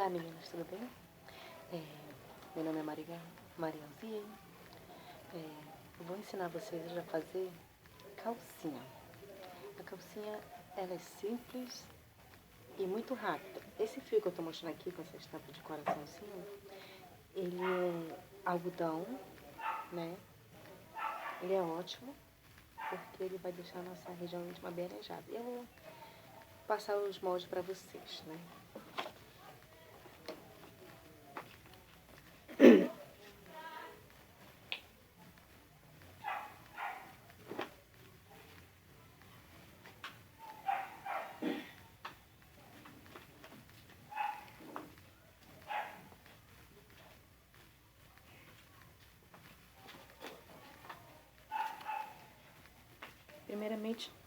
Olá meninas, tudo bem? Meu nome é Maria Alzia. Eu vou ensinar vocês a fazer calcinha. A calcinha ela é simples e muito rápida. Esse fio que eu estou mostrando aqui com essa estampa de coraçãozinho, ele é algodão, né? Ele é ótimo porque ele vai deixar a nossa região íntima bem arejada. Eu vou passar os moldes para vocês, né?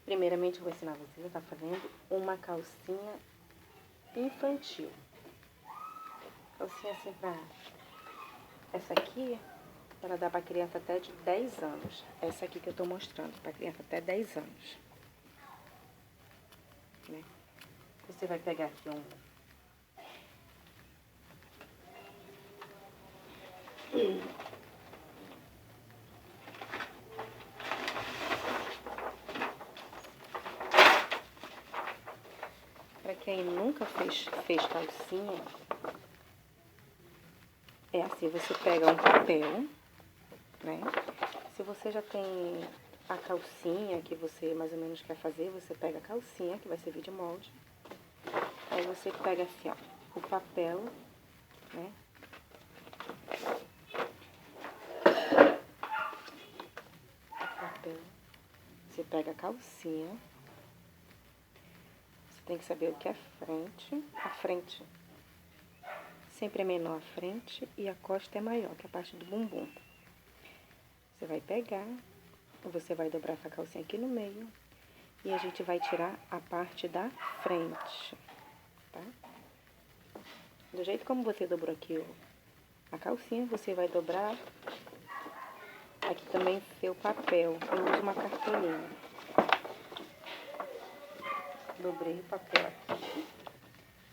Primeiramente eu vou ensinar vocês a estar fazendo uma calcinha infantil. Calcinha assim pra... Essa aqui, ela dá pra criança até de 10 anos. Essa aqui que eu tô mostrando, pra criança até 10 anos. Né? Você vai pegar aqui Pra quem nunca fez calcinha, é assim, você pega um papel, né? Se você já tem a calcinha que você mais ou menos quer fazer, você pega a calcinha, que vai servir de molde. Aí você pega assim, ó, o papel, né? Você pega a calcinha. Você tem que saber o que é frente. A frente sempre é menor a frente e a costa é maior, que é a parte do bumbum. Você vai pegar, você vai dobrar essa calcinha aqui no meio e a gente vai tirar a parte da frente, tá? Do jeito como você dobrou aqui a calcinha, você vai dobrar aqui também seu papel. Eu uso uma cartolina. Dobrei o papel aqui.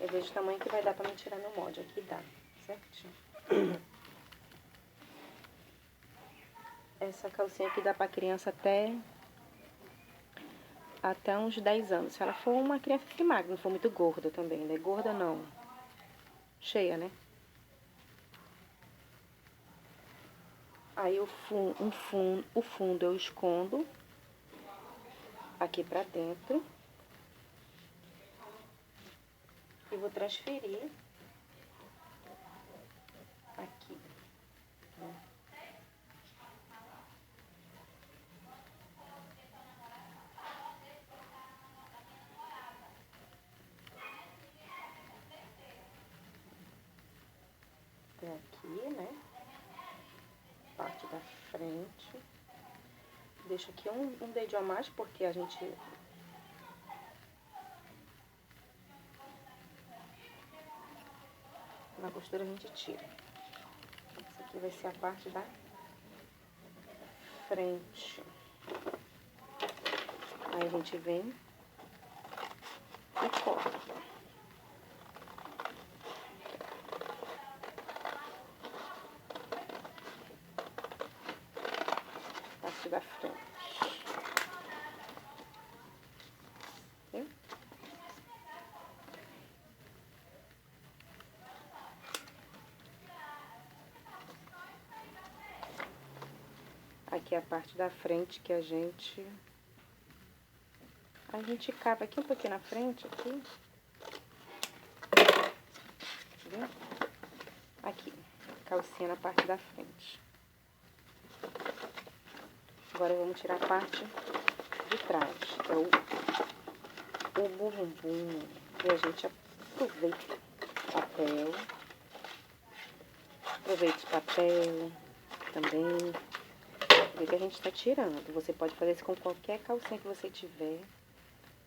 Eu vejo o tamanho que vai dar pra me tirar no molde. Aqui dá, certinho. Essa calcinha aqui dá pra criança até uns 10 anos. Se ela for uma criança assim magra, não for muito gorda também, né? Gorda não. Cheia, né? Aí o fundo eu escondo aqui pra dentro. E vou transferir aqui. Até aqui, né? Parte da frente. Deixo aqui um dedinho a mais, porque a gente... Na costura a gente tira. Essa aqui vai ser a parte da frente. Aí a gente vem e corta. Parte da frente. Viu? Aqui é a parte da frente que a gente cava aqui um pouquinho na frente, aqui. Viu? Aqui, calcinha na parte da frente. Agora vamos tirar a parte de trás, que é o bumbum. E a gente aproveita o papel. Aproveita o papel também. O que a gente tá tirando. Você pode fazer isso com qualquer calcinha que você tiver,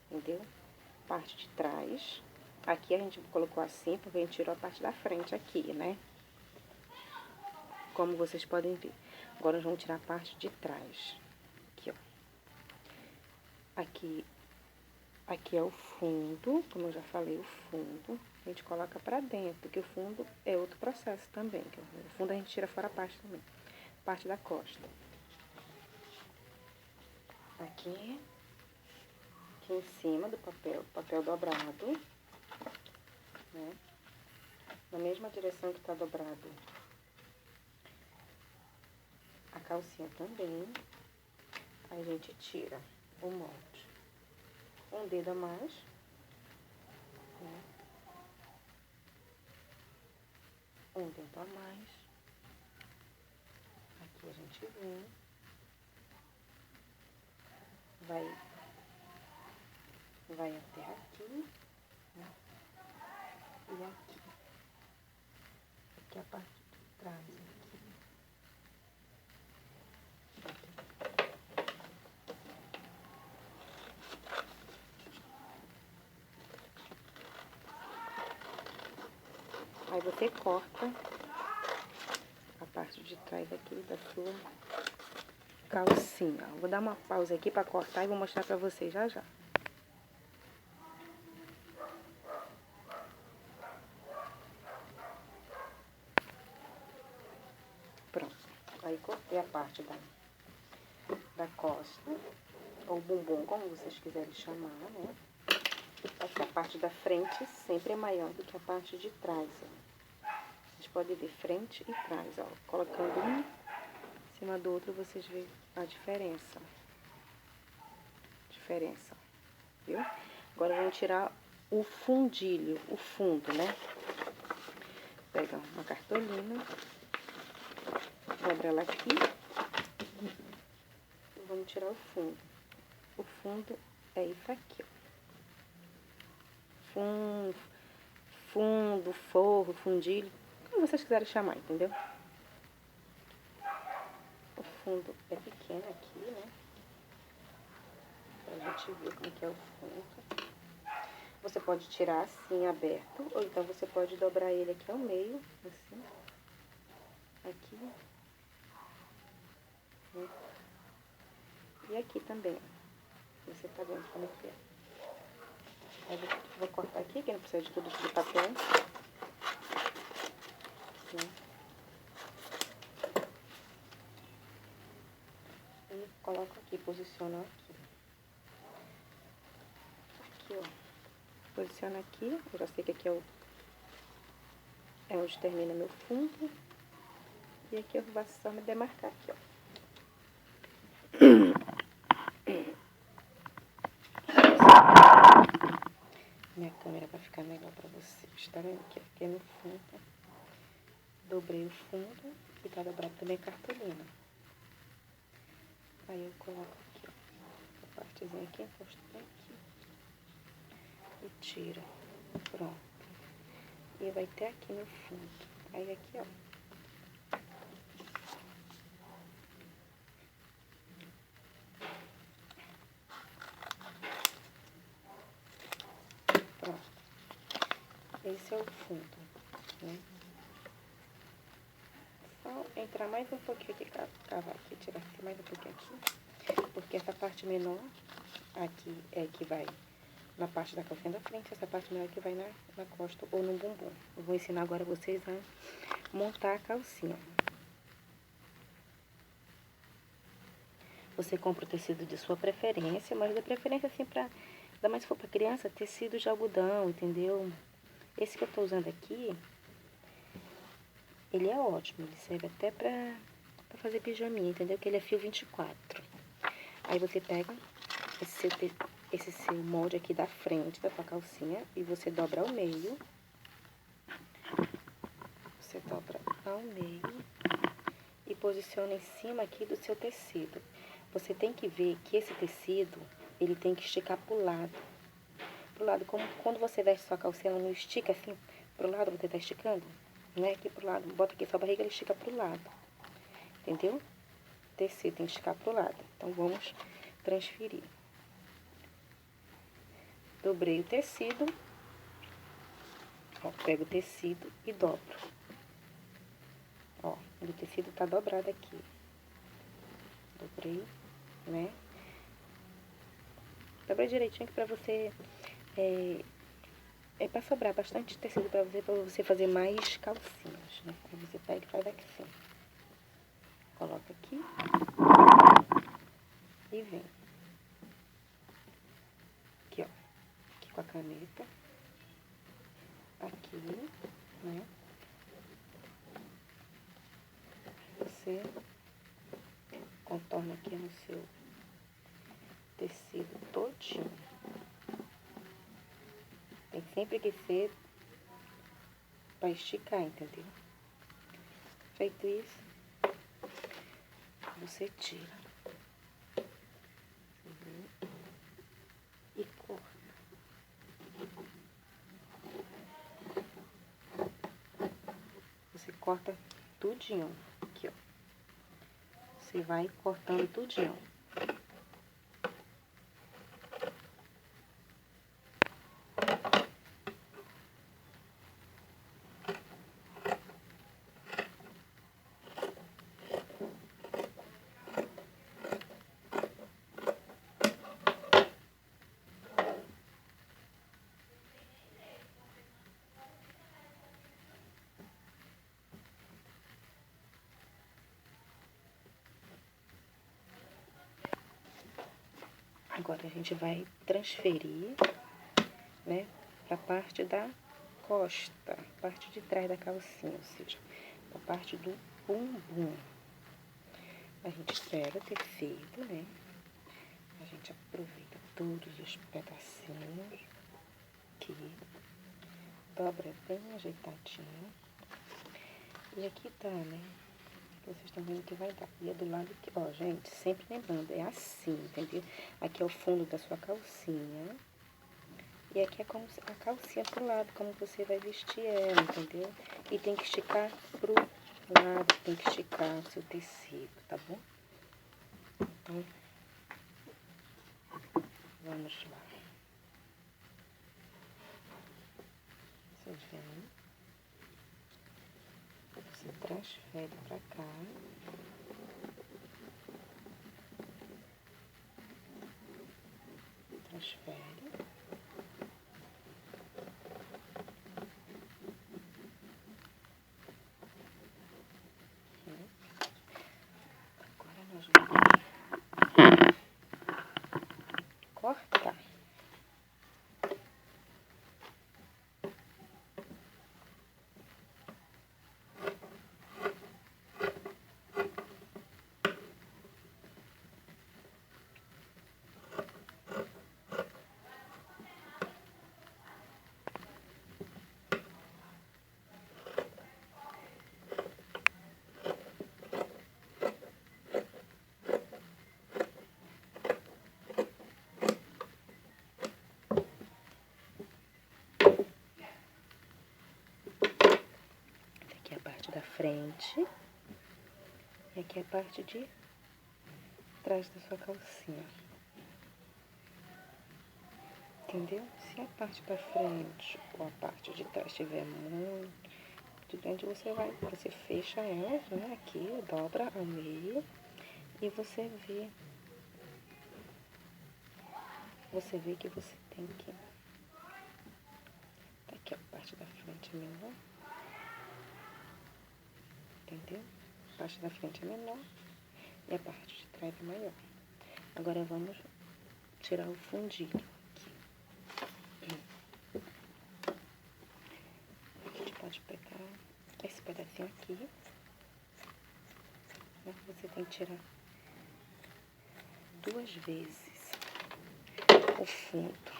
entendeu? Parte de trás. Aqui a gente colocou assim, porque a gente tirou a parte da frente aqui, né? Como vocês podem ver. Agora nós vamos tirar a parte de trás. Aqui, ó. Aqui é o fundo, como eu já falei, o fundo. a gente coloca pra dentro, porque o fundo é outro processo também. Que o fundo a gente tira fora a parte também, parte da costa. Aqui em cima do papel dobrado, né? Na mesma direção que tá dobrado a calcinha também, a gente tira o molde. Um dedo a mais, né? Um dedo a mais. Aqui a gente vem, vai até aqui, né? E aqui. Aqui é a parte de trás, aqui. Aí você corta a parte de trás aqui da sua calcinha. Vou dar uma pausa aqui pra cortar e vou mostrar pra vocês já já. Pronto. Aí cortei a parte da costa, ou bumbum, como vocês quiserem chamar, né? Essa parte da frente sempre é maior do que a parte de trás, ó. Vocês podem ver frente e trás, ó. Colocando um em cima do outro, vocês veem a diferença. Viu? Agora vamos tirar o fundilho, o fundo, né? Pega uma cartolina, dobra ela aqui e vamos tirar o fundo. O fundo é isso aqui, ó. Fundo, forro, fundilho, como vocês quiserem chamar, entendeu? O fundo é pequeno aqui, né? Pra gente ver como que é o fundo. Você pode tirar assim, aberto, ou então você pode dobrar ele aqui ao meio, assim. Aqui. Né? E aqui também, ó. Você tá vendo como é que é. Aí eu vou cortar aqui, que não precisa de tudo de papel. Né? E coloco aqui, posiciono aqui. Aqui, ó. Posiciono aqui, eu já sei que aqui é onde termina meu fundo. E aqui eu vou só me demarcar aqui, ó. Minha câmera vai ficar melhor pra vocês, tá vendo? Aqui no fundo. Dobrei o fundo e tá dobrado também a cartolina. Aí eu coloco aqui, ó. A partezinha aqui, encosto bem aqui. E tira. Pronto. E vai até aqui no fundo. Aí aqui, ó. Pronto. Esse é o fundo, né? Só entrar mais um pouquinho aqui, cavar aqui, tirar aqui mais um pouquinho aqui. Porque essa parte menor aqui é que vai na parte da calcinha da frente, essa parte menor que vai na costa ou no bumbum. Eu vou ensinar agora vocês a montar a calcinha. Você compra o tecido de sua preferência, mas da preferência assim pra, ainda mais se for pra criança, tecido de algodão, entendeu? Esse que eu tô usando aqui, ele é ótimo, ele serve até pra fazer pijaminha, entendeu? Que ele é fio 24. Aí você pega esse seu molde aqui da frente da sua calcinha e você dobra ao meio. Você dobra ao meio e posiciona em cima aqui do seu tecido. Você tem que ver que esse tecido, ele tem que esticar pro lado. Pro lado, como quando você veste sua calcinha, ela não estica assim pro lado, você tá esticando, né? Aqui pro lado, bota aqui sua barriga, ele estica pro lado. Entendeu? O tecido tem que esticar pro lado. Então, vamos transferir. Dobrei o tecido. Ó, pego o tecido e dobro. Ó, o tecido tá dobrado aqui. Dobrei, né? Dobrei direitinho aqui pra você É para sobrar bastante tecido para você fazer mais calcinhas, né? Aí você pega e faz assim. Coloca aqui e vem. Aqui, ó. Aqui com a caneta. Aqui, né? Você contorna aqui no seu tecido todinho. Tem sempre que ser para esticar, entendeu? Feito isso, você tira. E corta. Você corta tudinho. Aqui, ó. Você vai cortando tudinho. Agora a gente vai transferir, né, pra parte da costa, parte de trás da calcinha, ou seja, a parte do bumbum. A gente pega o tecido, né, a gente aproveita todos os pedacinhos aqui, dobra bem ajeitadinho. E aqui tá, né? Vocês estão vendo que vai dar. E é do lado que, ó, gente, sempre lembrando, é assim, entendeu? Aqui é o fundo da sua calcinha. E aqui é como a calcinha pro lado, como você vai vestir ela, entendeu? E tem que esticar pro lado, tem que esticar o seu tecido, tá bom? Então, vamos lá. Vocês veem? Você transfere pra cá. Transfere. Agora nós vamos cortar. Aqui é a parte da frente. E aqui é a parte de trás da sua calcinha. Entendeu? Se a parte da frente ou a parte de trás estiver muito grande, você fecha elas, né? Aqui, dobra ao meio e você vê que você tem que... Tá aqui a parte da frente é menor. Entendeu? A parte da frente é menor e a parte de trás é maior. Agora vamos tirar o fundilho aqui. A gente pode pegar esse pedacinho aqui, né? Você tem que tirar 2 vezes o fundo.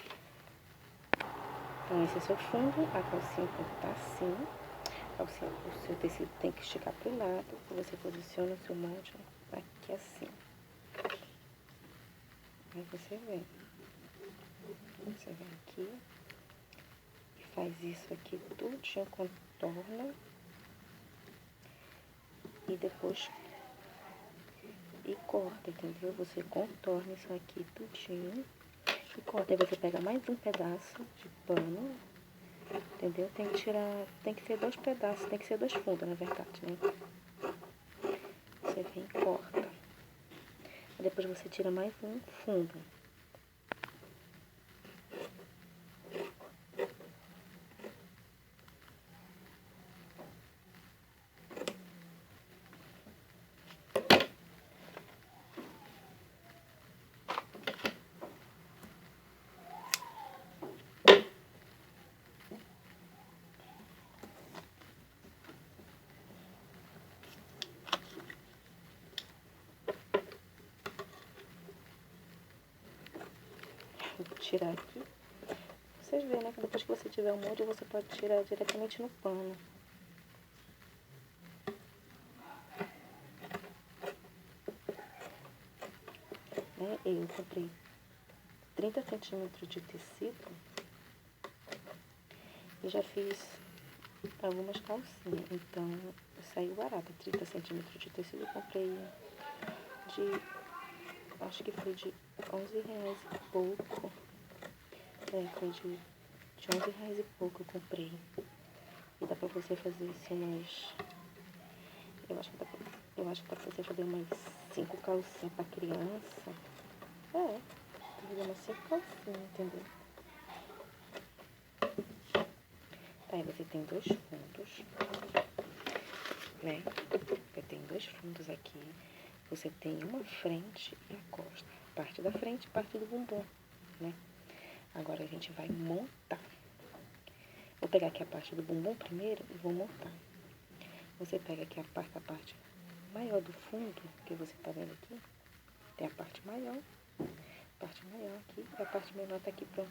Então, esse é o seu fundo, a calcinha tá assim. O seu tecido tem que esticar pro lado, e você posiciona o seu molde aqui assim. Aí você vem aqui e faz isso aqui tudinho, contorna e depois corta, entendeu? Você contorna isso aqui tudinho e corta. Aí você pega mais um pedaço de pano, entendeu? Tem que ser 2 pedaços, tem que ser 2 fundos, na verdade, né? Você vem e corta. Aí depois você tira mais um fundo. tirar aqui. Vocês veem, né, que depois que você tiver o molde, você pode tirar diretamente no pano. Né? Eu comprei 30 centímetros de tecido e já fiz algumas calcinhas. Então, saiu barato. 30 centímetros de tecido eu comprei acho que foi de R$11 e pouco. Foi de R$11 e pouco eu comprei. E dá pra você fazer assim umas... Eu acho que dá pra você fazer umas 5 calcinhas pra criança. Fazer umas 5 calcinhas, entendeu? Aí você tem 2 fundos, né? Você tem 2 fundos aqui. Você tem uma frente e a costa. Parte da frente e parte do bumbum, né? Agora a gente vai montar. Vou pegar aqui a parte do bumbum primeiro e vou montar. Você pega aqui a parte maior do fundo, que você tá vendo aqui. Tem a parte maior aqui, e a parte menor tá aqui para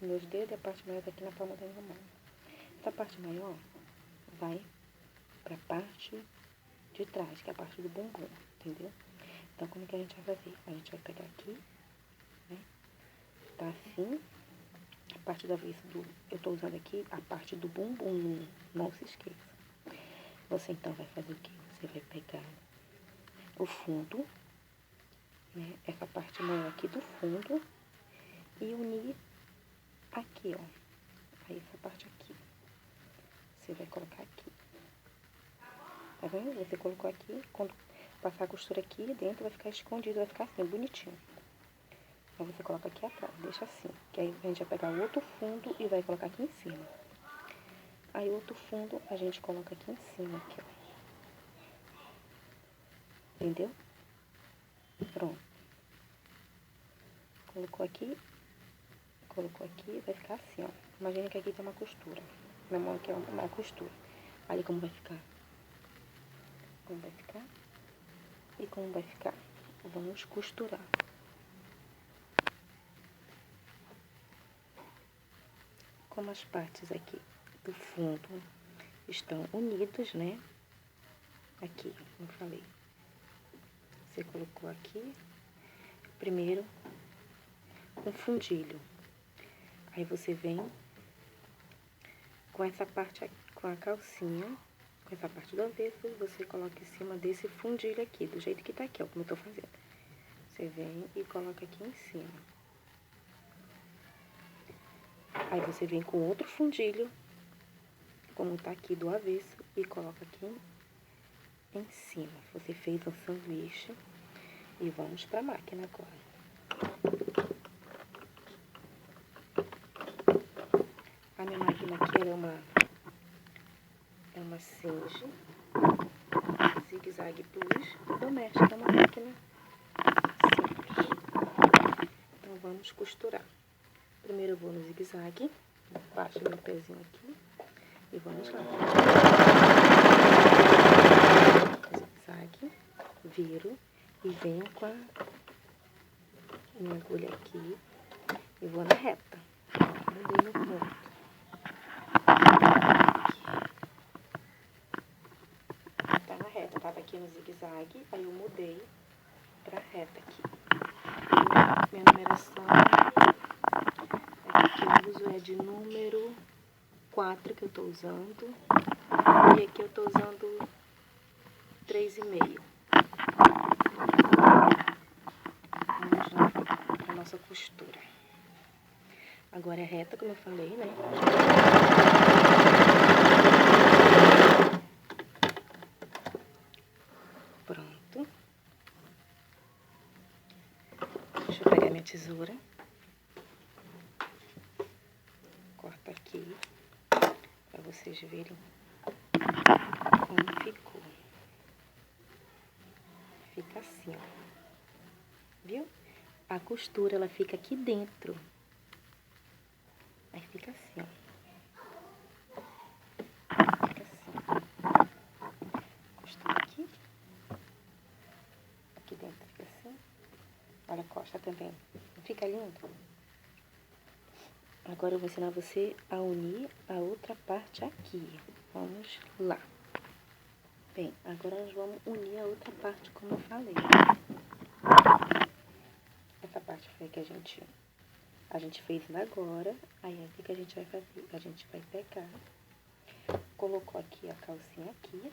meus dedos, e a parte maior tá aqui na palma da minha mão. Essa parte maior vai pra parte de trás, que é a parte do bumbum, entendeu? Então, como que a gente vai fazer? A gente vai pegar aqui, né? Tá assim, a parte do avesso eu tô usando aqui a parte do bumbum, não se esqueça. Você então vai fazer o quê? Você vai pegar o fundo, né? Essa parte maior aqui do fundo e unir aqui, ó. Aí essa parte aqui, você vai colocar aqui. Tá vendo? Você colocou aqui, quando passar a costura aqui dentro vai ficar escondido, vai ficar assim, bonitinho. Aí você coloca aqui atrás, deixa assim. Que aí a gente vai pegar o outro fundo e vai colocar aqui em cima. Aí o outro fundo a gente coloca aqui em cima, aqui, ó. Entendeu? Pronto. Colocou aqui, vai ficar assim, ó. Imagina que aqui tem uma costura. Na mão aqui é uma costura. Olha como vai ficar. Como vai ficar. E como vai ficar. Vamos costurar. Como as partes aqui do fundo estão unidas, né? Aqui, como eu falei. Você colocou aqui, primeiro, um fundilho. Aí você vem com essa parte aqui, com a calcinha, com essa parte do avesso, você coloca em cima desse fundilho aqui, do jeito que tá aqui, ó, como eu tô fazendo. Você vem e coloca aqui em cima. Aí você vem com outro fundilho, como tá aqui do avesso, e coloca aqui em cima. Você fez um sanduíche e vamos pra máquina agora. A minha máquina aqui é uma Singe Zig-Zag Plus doméstica, uma máquina simples. Então vamos costurar. Primeiro eu vou no zigue-zague, baixo meu pezinho aqui e vamos lá. Zigue-zague, viro e venho com a minha agulha aqui e vou na reta. Mudei no ponto. Tá na reta, tava aqui no zigue-zague, aí eu mudei pra reta aqui. Minha numeração aqui que eu uso é de número 4 que eu tô usando. E aqui eu tô usando 3,5. Vamos lá pra nossa costura. Agora é reta, como eu falei, né? Pronto. Deixa eu pegar minha tesoura. Corta aqui, pra vocês verem como ficou. Fica assim, ó. Viu? A costura, ela fica aqui dentro. Aí fica assim, ó. Fica assim. Costura aqui. Aqui dentro fica assim. Olha a costa também. Não fica lindo? Agora eu vou ensinar você a unir a outra parte aqui. Vamos lá. Bem, agora nós vamos unir a outra parte, como eu falei. Essa parte foi a que a gente fez agora. Aí, o que a gente vai fazer? A gente vai pegar, colocou aqui a calcinha aqui,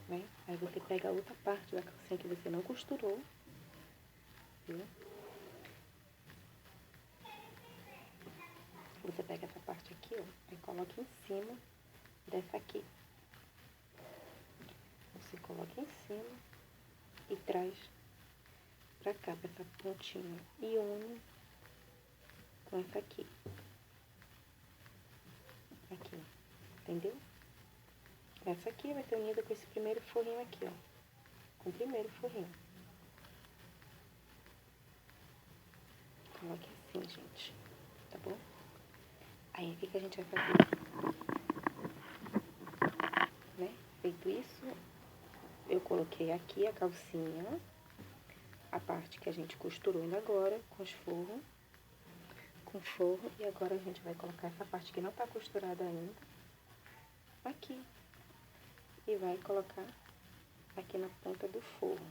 né? Aí você pega a outra parte da calcinha que você não costurou, viu? Você pega essa parte aqui, ó, e coloca em cima dessa aqui. Você coloca em cima e traz pra cá, pra essa pontinha, e une com essa aqui. Aqui, entendeu? Essa aqui vai ser unida com esse primeiro forrinho aqui, ó. Com o primeiro forrinho. Coloque assim, gente. Tá bom? Aí, o que a gente vai fazer? Né? Feito isso, eu coloquei aqui a calcinha, a parte que a gente costurou ainda agora, com os forros, com forro, e agora a gente vai colocar essa parte que não tá costurada ainda, aqui. E vai colocar aqui na ponta do forro.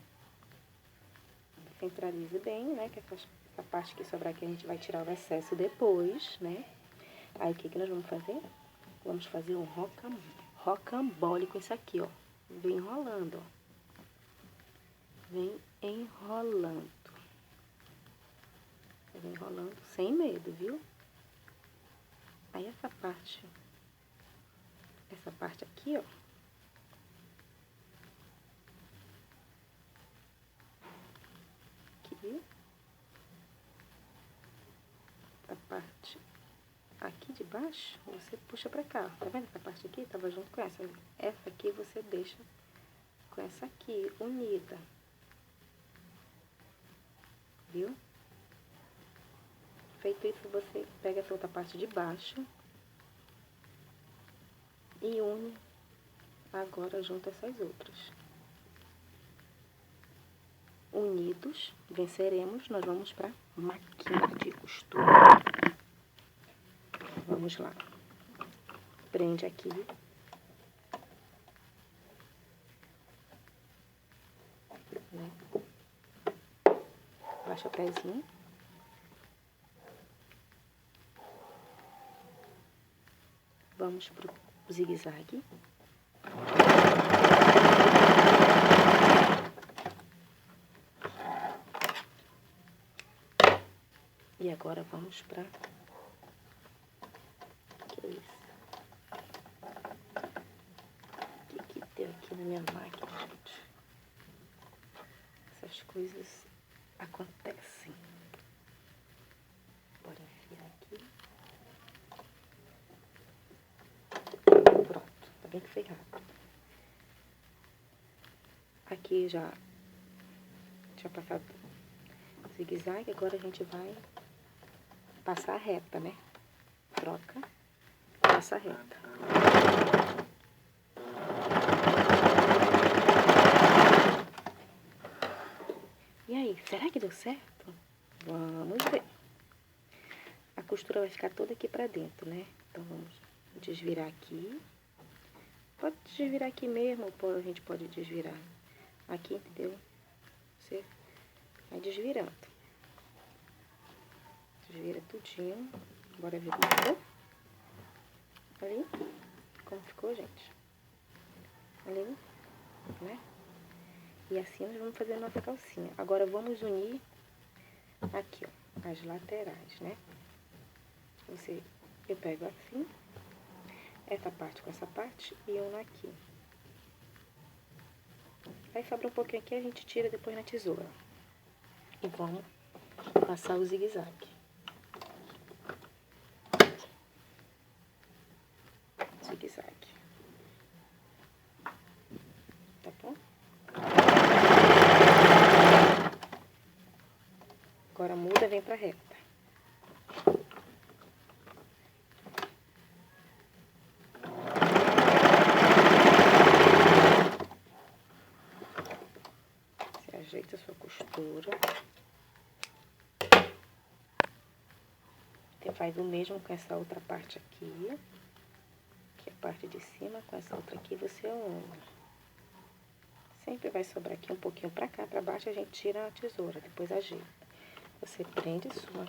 Centralize bem, né, que essa parte que sobrar aqui a gente vai tirar o excesso depois, né. Aí, o que nós vamos fazer? Vamos fazer um rocambole com isso aqui, ó. Vem enrolando, ó. Vem enrolando. Vem enrolando sem medo, viu? Aí, essa parte aqui, ó. Aqui. A parte aqui de baixo, você puxa pra cá. Tá vendo? Essa parte aqui tava junto com essa. Essa aqui você deixa com essa aqui, unida. Viu? Feito isso, você pega essa outra parte de baixo e une agora junto essas outras. Unidos, venceremos. Nós vamos pra máquina de costura. Vamos lá. Prende aqui. Né? Baixa o pezinho. Vamos pro zigue-zague. E agora vamos pra... Que é isso? O que deu aqui na minha máquina, gente? Essas coisas acontecem. Bora enfiar aqui. Pronto, tá bem que foi rápido. Aqui já passado zigue-zague, agora a gente vai passar reta, né? Troca, passa reta. E aí, será que deu certo? Vamos ver. A costura vai ficar toda aqui pra dentro, né? Então, vamos desvirar aqui. Pode desvirar aqui mesmo, ou a gente pode desvirar aqui, entendeu? Você vai desvirando. Desvira tudinho. Bora ver como ficou. Ali. Como ficou, gente? Ali, né? E assim nós vamos fazer a nossa calcinha. Agora, vamos unir aqui, ó, as laterais, né? Eu pego assim, essa parte com essa parte e uno aqui. Aí sobra um pouquinho aqui, a gente tira depois na tesoura. E vamos passar o zigue-zague. Zigue-zague. Tá bom? Agora muda, vem pra reta. Você ajeita a sua costura. Tem faz o mesmo com essa outra parte aqui. Que é a parte de cima, com essa outra aqui você une. Sempre vai sobrar aqui um pouquinho pra cá, pra baixo a gente tira a tesoura, depois ajeita. Você prende sua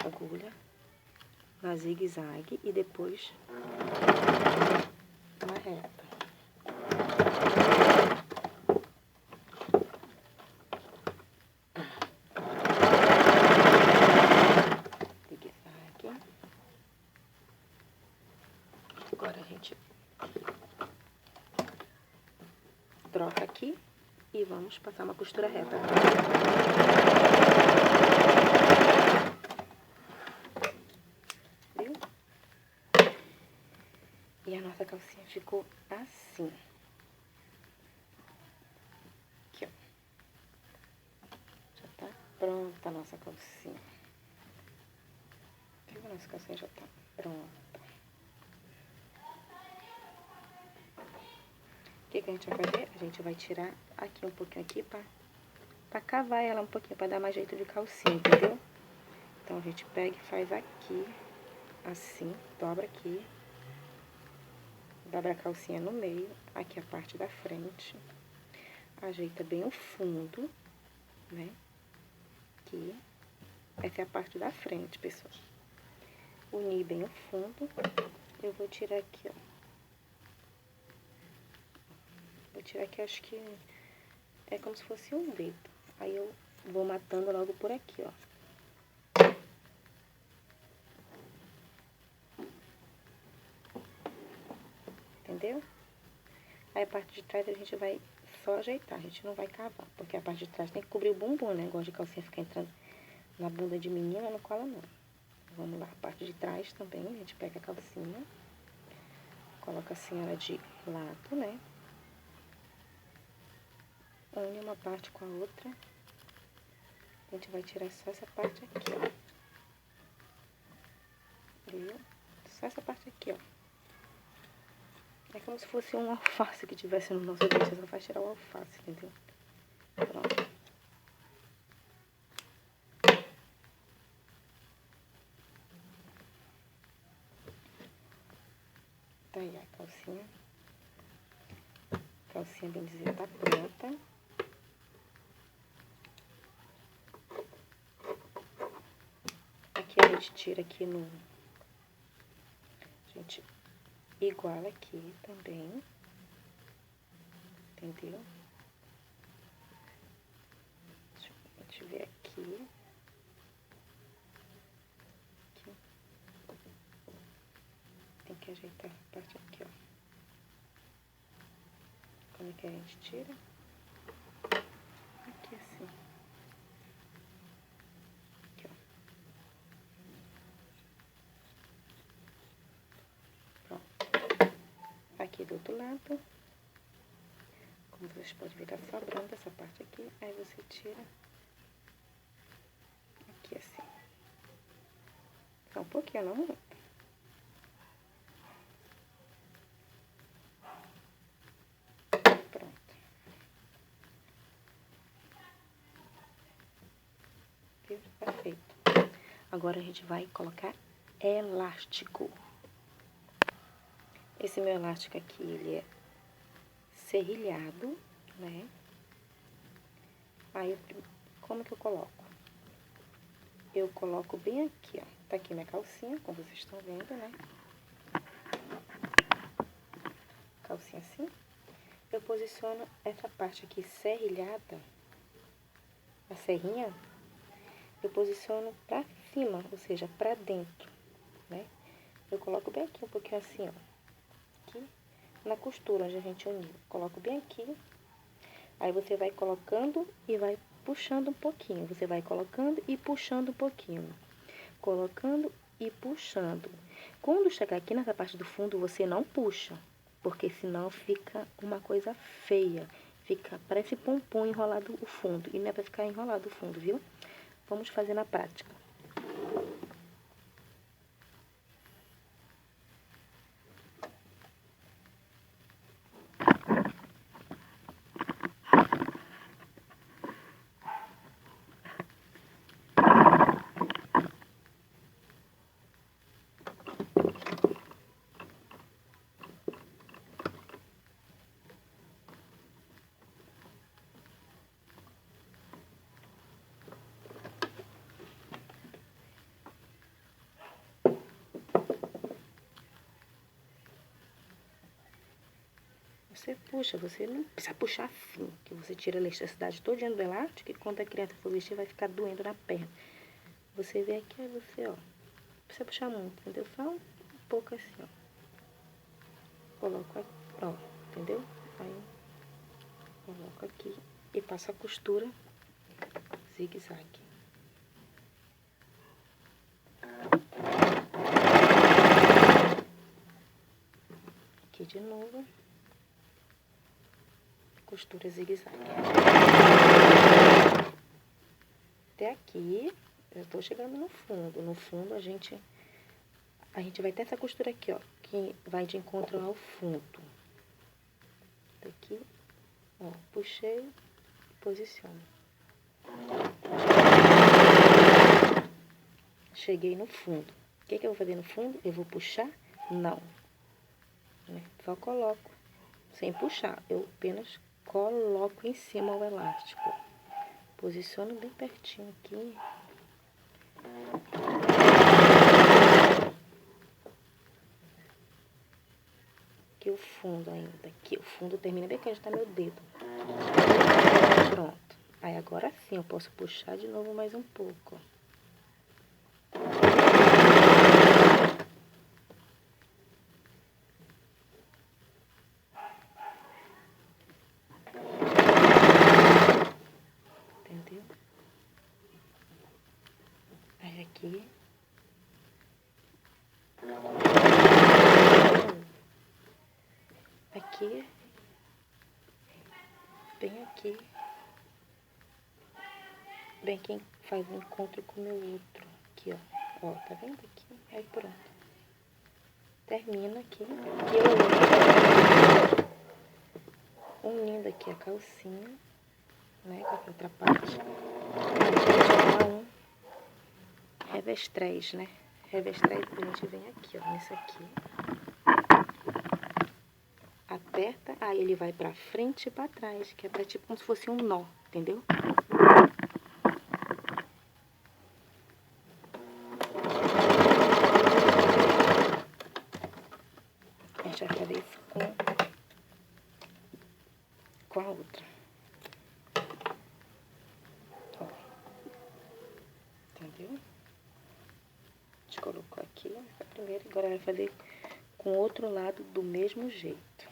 agulha na zigue-zague e depois uma reta. Zigue-zague. Agora a gente troca aqui e vamos passar uma costura reta. Viu? E a nossa calcinha ficou assim. Aqui, ó. Já tá pronta a nossa calcinha. A nossa calcinha já tá pronta. O que a gente vai fazer? A gente vai tirar aqui um pouquinho aqui pra cavar ela um pouquinho, pra dar mais jeito de calcinha, entendeu? Então, a gente pega e faz aqui, assim, dobra aqui. Dobra a calcinha no meio, aqui a parte da frente. Ajeita bem o fundo, né? Aqui. Essa é a parte da frente, pessoal. Unir bem o fundo. Eu vou tirar aqui, ó. Vou tirar aqui, acho que é como se fosse um dedo. Aí eu vou matando logo por aqui, ó. Entendeu? Aí a parte de trás a gente vai só ajeitar, a gente não vai cavar. Porque a parte de trás tem que cobrir o bumbum, né? Gosto de calcinha ficar entrando na bunda de menina, não cola não. Vamos lá, a parte de trás também, a gente pega a calcinha. Coloca assim ela de lado, né? Une uma parte com a outra. A gente vai tirar só essa parte aqui, ó. Viu? Só essa parte aqui, ó. É como se fosse um alface que tivesse no nosso dente. Só faz tirar o alface, entendeu? Pronto. Tá aí a calcinha. Calcinha, bem dizer, tá pronta. Aqui a gente tira aqui no... A gente iguala aqui também. Entendeu? Deixa a gente ver aqui. Aqui. Tem que ajeitar a parte aqui, ó. Como é que a gente tira? Aqui assim. Aqui, ó. Pronto. Aqui do outro lado. Como vocês podem ver, tá sobrando essa parte aqui. Aí você tira aqui assim. Só um pouquinho, não muito. Pronto. Viu? Tá feito. Agora a gente vai colocar elástico. Esse meu elástico aqui, ele é serrilhado, né? Aí, como que eu coloco? Eu coloco bem aqui, ó. Tá aqui minha calcinha, como vocês estão vendo, né? Calcinha assim. Eu posiciono essa parte aqui serrilhada, a serrinha, eu posiciono pra cima, ou seja, pra dentro, né? Eu coloco bem aqui, um pouquinho assim, ó. Aqui, na costura onde a gente uniu. Coloco bem aqui. Aí você vai colocando e vai puxando um pouquinho. Você vai colocando e puxando um pouquinho. Colocando e puxando. Quando chegar aqui nessa parte do fundo, você não puxa. Porque senão fica uma coisa feia. Fica, parece pompom enrolado o fundo. E não é pra ficar enrolado o fundo, viu? Vamos fazer na prática. você puxa, você não precisa puxar assim, que você tira a elasticidade todinha do elástico e quando a criança for vestir vai ficar doendo na perna. Você vem aqui, aí você, ó, não precisa puxar muito, entendeu? Só um pouco assim, ó. Coloco aqui, ó, entendeu? Aí, coloco aqui e passo a costura zigue-zague. Aqui de novo. Costura zigue-zague. Até aqui, eu tô chegando no fundo. No fundo, a gente vai ter essa costura aqui, ó, que vai de encontro ao fundo. Daqui, ó, puxei e posiciono. Cheguei no fundo. O que eu vou fazer no fundo? Eu vou puxar? Não. Só coloco, sem puxar. Eu apenas coloco em cima o elástico. Posiciono bem pertinho aqui. Aqui o fundo ainda. Aqui o fundo termina bem aqui onde tá meu dedo. Pronto. Aí agora sim eu posso puxar de novo mais um pouco. Entendeu? Aí aqui. Aqui. Bem aqui. Bem quem faz um encontro com o meu outro. Aqui, ó. Ó, tá vendo aqui? Aí pronto. Termina aqui. Aqui eu unindo aqui a calcinha, né? Com a outra parte. A gente dá um revestrez, né? Revestrez, a gente vem aqui, ó. Nesse aqui. Aperta, aí ele vai pra frente e pra trás, que é pra tipo como se fosse um nó, entendeu? A gente vai fazer isso com a outra. Ó. Entendeu? A gente colocou aqui a primeira, agora vai fazer com o outro lado do mesmo jeito.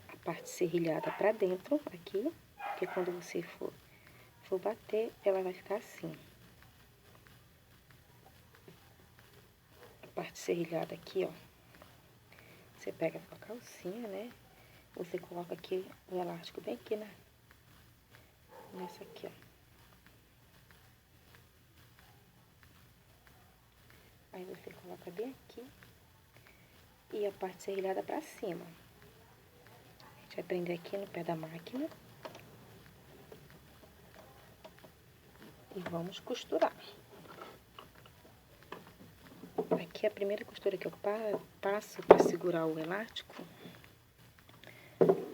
A parte serrilhada pra dentro, aqui, porque quando você for bater, ela vai ficar assim. A parte serrilhada aqui, ó. Você pega a sua calcinha, né? Você coloca aqui o elástico bem aqui, né? Nessa aqui, ó. Aí você coloca bem aqui. E a parte serrilhada pra cima. A gente vai prender aqui no pé da máquina. E vamos costurar. Aqui a primeira costura que eu passo para segurar o elástico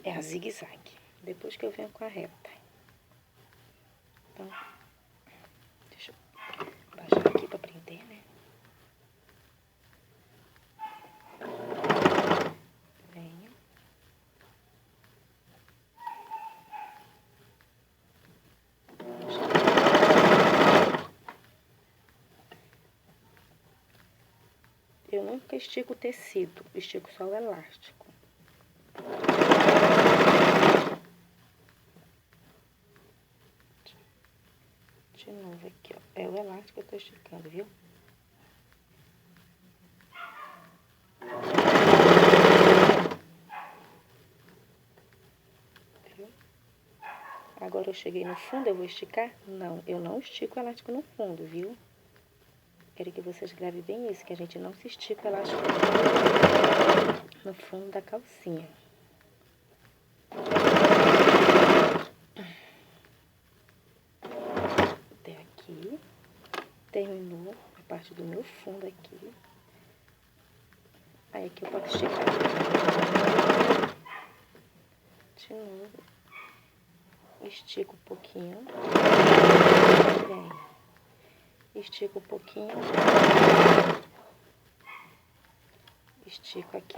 é a zigue-zague. Depois que eu venho com a reta. Então, deixa eu baixar aqui para prender, né? Venho. Eu nunca estico o tecido, estico só o elástico. De novo aqui, ó. É o elástico que eu tô esticando, viu? Viu? Agora eu cheguei no fundo, eu vou esticar? Não, eu não estico o elástico no fundo, viu? Quero que vocês gravem bem isso, que a gente não se estica o elástico no fundo da calcinha. Até aqui. Terminou a parte do meu fundo aqui. Aí aqui eu posso esticar. De novo. Estico um pouquinho. Vem. Estico um pouquinho. Estico aqui.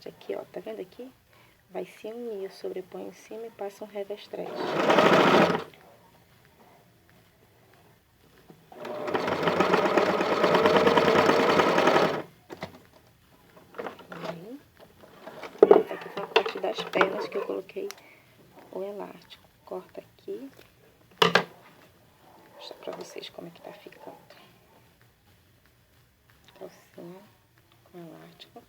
parte aqui, ó, tá vendo aqui? Vai se unir, eu sobreponho em cima e passo um revestrete. Essa aqui foi a parte das pernas que eu coloquei o elástico. Corta aqui. Vou mostrar pra vocês como é que tá ficando. Calcinha com elástico.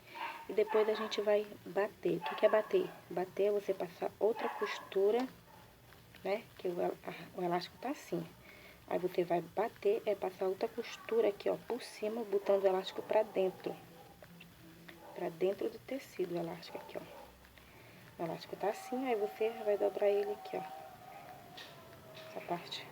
E depois a gente vai bater. O que é bater? Bater é você passar outra costura, né? Que o elástico tá assim. Aí você vai bater, passar outra costura aqui, ó, por cima, botando o elástico pra dentro. Pra dentro do tecido o elástico aqui, ó. O elástico tá assim, aí você vai dobrar ele aqui, ó. Essa parte.